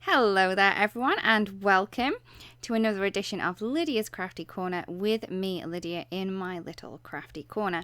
Hello there everyone and welcome to another edition of Lydia's Crafty Corner with me, Lydia, in my little crafty corner.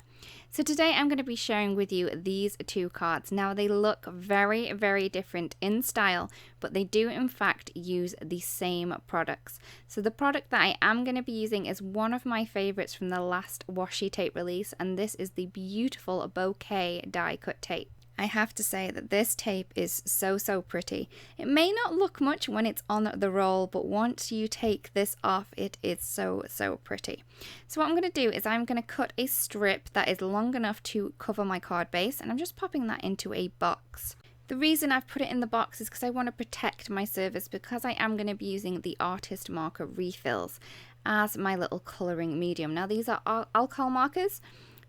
So today I'm going to be sharing with you these two cards. Now they look very, very different in style, but they do in fact use the same products. So the product that I am going to be using is one of my favorites from the last washi tape release, and this is the beautiful Bouquet Die Cut Tape. I have to say that this tape is so pretty. It may not look much when it's on the roll, but once you take this off, it is so pretty. So what I'm going to do is I'm going to cut a strip that is long enough to cover my card base, and I'm just popping that into a box. The reason I've put it in the box is because I want to protect my surface, because I am going to be using the artist marker refills as my little colouring medium. Now these are alcohol markers,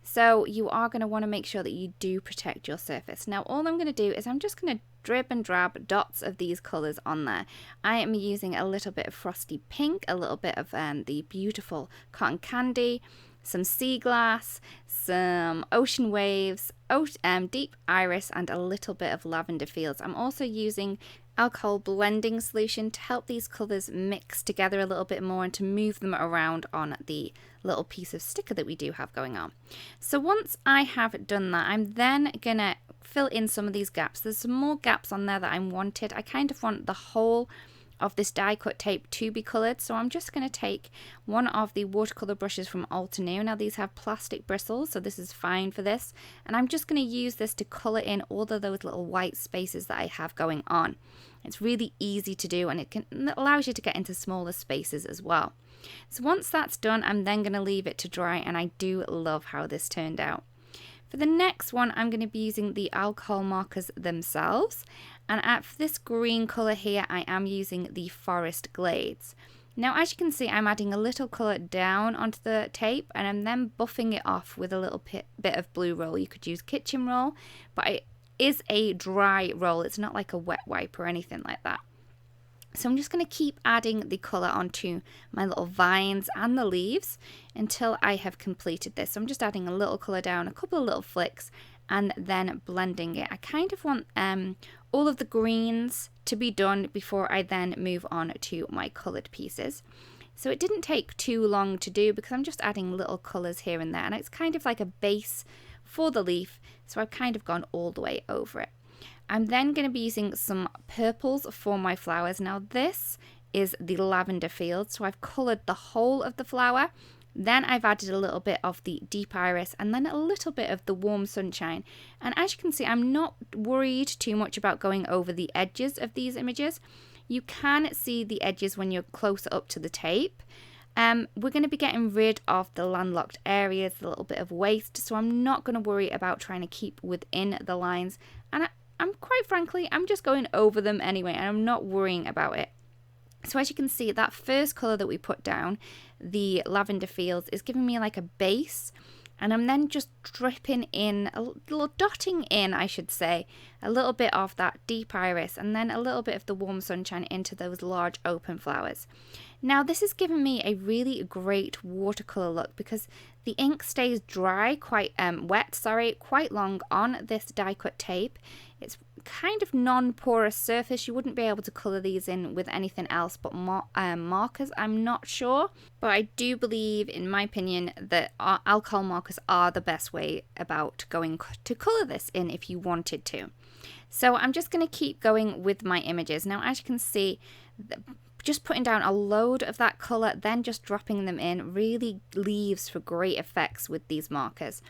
so you are going to want to make sure that you do protect your surface. Now all I'm going to do is I'm just going to drib and drab dots of these colours on there. I am using a little bit of Frosty pink, a little bit of the beautiful cotton candy, some sea glass, some ocean waves, deep iris, and a little bit of lavender fields. I'm also using alcohol blending solution to help these colours mix together a little bit more and to move them around on the little piece of sticker that we do have going on. So once I have done that, I'm then gonna fill in some of these gaps. There's some more gaps on there that I wanted. I kind of want the whole of this die cut tape to be coloured, so I'm just going to take one of the watercolour brushes from Altenew. Now these have plastic bristles, so this is fine for this, and I'm just going to use this to colour in all of those little white spaces that I have going on. It's really easy to do, and it allows you to get into smaller spaces as well. So once that's done, I'm then going to leave it to dry, and I do love how this turned out. For the next one, I'm going to be using the alcohol markers themselves, and for this green colour here, I am using the Forest Glades. Now as you can see, I'm adding a little colour down onto the tape, and I'm then buffing it off with a little bit of blue roll. You could use kitchen roll, but it is a dry roll. It's not like a wet wipe or anything like that. So I'm just going to keep adding the colour onto my little vines and the leaves until I have completed this. So I'm just adding a little colour down, a couple of little flicks, and then blending it. I kind of want all of the greens to be done before I then move on to my coloured pieces. So it didn't take too long to do because I'm just adding little colours here and there, and it's kind of like a base for the leaf, so I've kind of gone all the way over it. I'm then going to be using some purples for my flowers. Now this is the lavender field, so I've coloured the whole of the flower. Then I've added a little bit of the deep iris and then a little bit of the warm sunshine. And as you can see, I'm not worried too much about going over the edges of these images. You can see the edges when you're closer up to the tape. We're going to be getting rid of the landlocked areas, a little bit of waste, so I'm not going to worry about trying to keep within the lines. And I'm quite frankly, I'm just going over them anyway, and I'm not worrying about it. So as you can see, that first colour that we put down, the lavender fields, is giving me like a base, and I'm then just dripping in, a little dotting in, I should say, a little bit of that deep iris and then a little bit of the warm sunshine into those large open flowers. Now this is giving me a really great watercolour look because the ink stays dry, quite long on this die cut tape. It's kind of non-porous surface. You wouldn't be able to colour these in with anything else but markers, I'm not sure. But I do believe, in my opinion, that alcohol markers are the best way about going to colour this in if you wanted to. So I'm just going to keep going with my images. Now as you can see, just putting down a load of that colour, then just dropping them in, really leaves for great effects with these markers.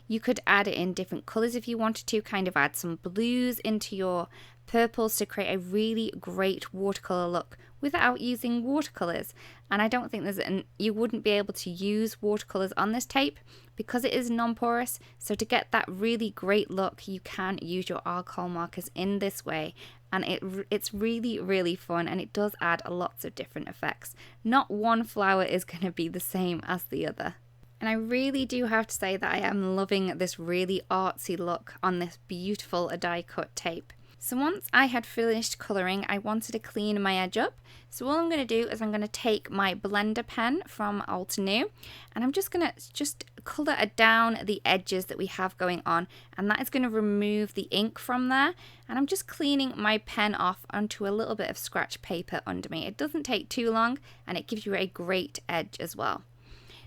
You could add it in different colours if you wanted to, kind of add some blues into your purples to create a really great watercolour look without using watercolours. And I don't think you wouldn't be able to use watercolours on this tape because it is non-porous. So to get that really great look, you can use your alcohol markers in this way. And it's really fun, and it does add lots of different effects. Not one flower is going to be the same as the other. And I really do have to say that I am loving this really artsy look on this beautiful die cut tape. So once I had finished colouring, I wanted to clean my edge up. So all I'm going to do is I'm going to take my blender pen from Altenew, and I'm just going to colour down the edges that we have going on, and that is going to remove the ink from there. And I'm just cleaning my pen off onto a little bit of scratch paper under me. It doesn't take too long, and it gives you a great edge as well.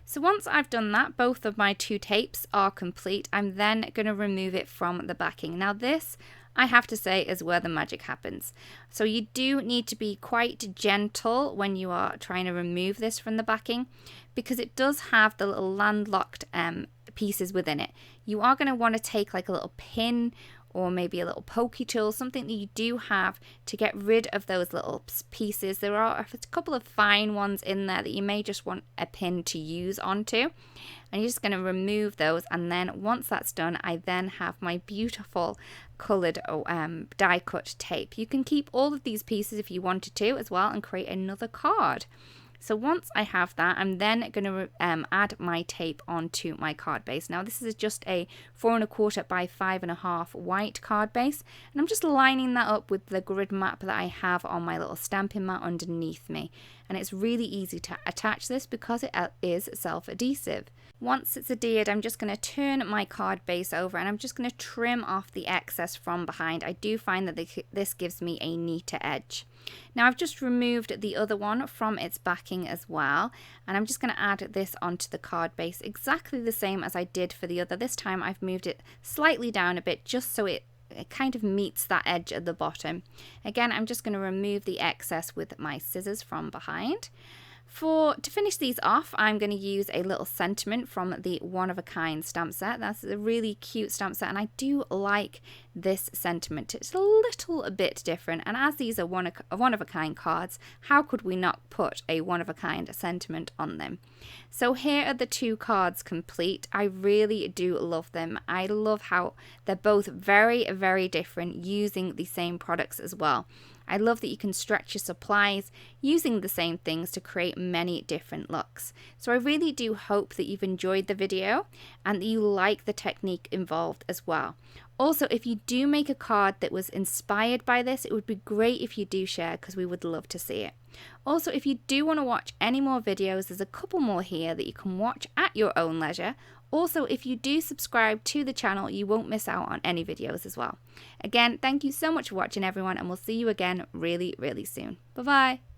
So once I've done that, both of my two tapes are complete. I'm then going to remove it from the backing. Now this, I have to say, is where the magic happens. So you do need to be quite gentle when you are trying to remove this from the backing, because it does have the little landlocked pieces within it. You are going to want to take like a little pin or maybe a little pokey tool, something that you do have to get rid of those little pieces. There are a couple of fine ones in there that you may just want a pin to use onto. And you're just going to remove those, and then once that's done, I then have my beautiful coloured die cut tape. You can keep all of these pieces if you wanted to as well and create another card. So once I have that, I'm then going to add my tape onto my card base. Now this is just a 4 1/4 by 5 1/2 white card base, and I'm just lining that up with the grid map that I have on my little stamping mat underneath me. And it's really easy to attach this because it is self-adhesive. Once it's adhered, I'm just going to turn my card base over, and I'm just going to trim off the excess from behind. I do find that this gives me a neater edge. Now I've just removed the other one from its backing as well, and I'm just going to add this onto the card base exactly the same as I did for the other. This time I've moved it slightly down a bit just so it kind of meets that edge at the bottom. Again, I'm just going to remove the excess with my scissors from behind. To finish these off, I'm going to use a little sentiment from the One of a Kind stamp set. That's a really cute stamp set, and I do like this sentiment. It's a little bit different, and as these are one of a kind cards, how could we not put a one of a kind sentiment on them? So here are the two cards complete. I really do love them. I love how they're both very, very different, using the same products as well. I love that you can stretch your supplies using the same things to create many different looks. So I really do hope that you've enjoyed the video and that you like the technique involved as well. Also, if you do make a card that was inspired by this, it would be great if you do share, because we would love to see it. Also, if you do want to watch any more videos, there's a couple more here that you can watch at your own leisure. Also, if you do subscribe to the channel, you won't miss out on any videos as well. Again, thank you so much for watching, everyone, and we'll see you again really, really soon. Bye-bye.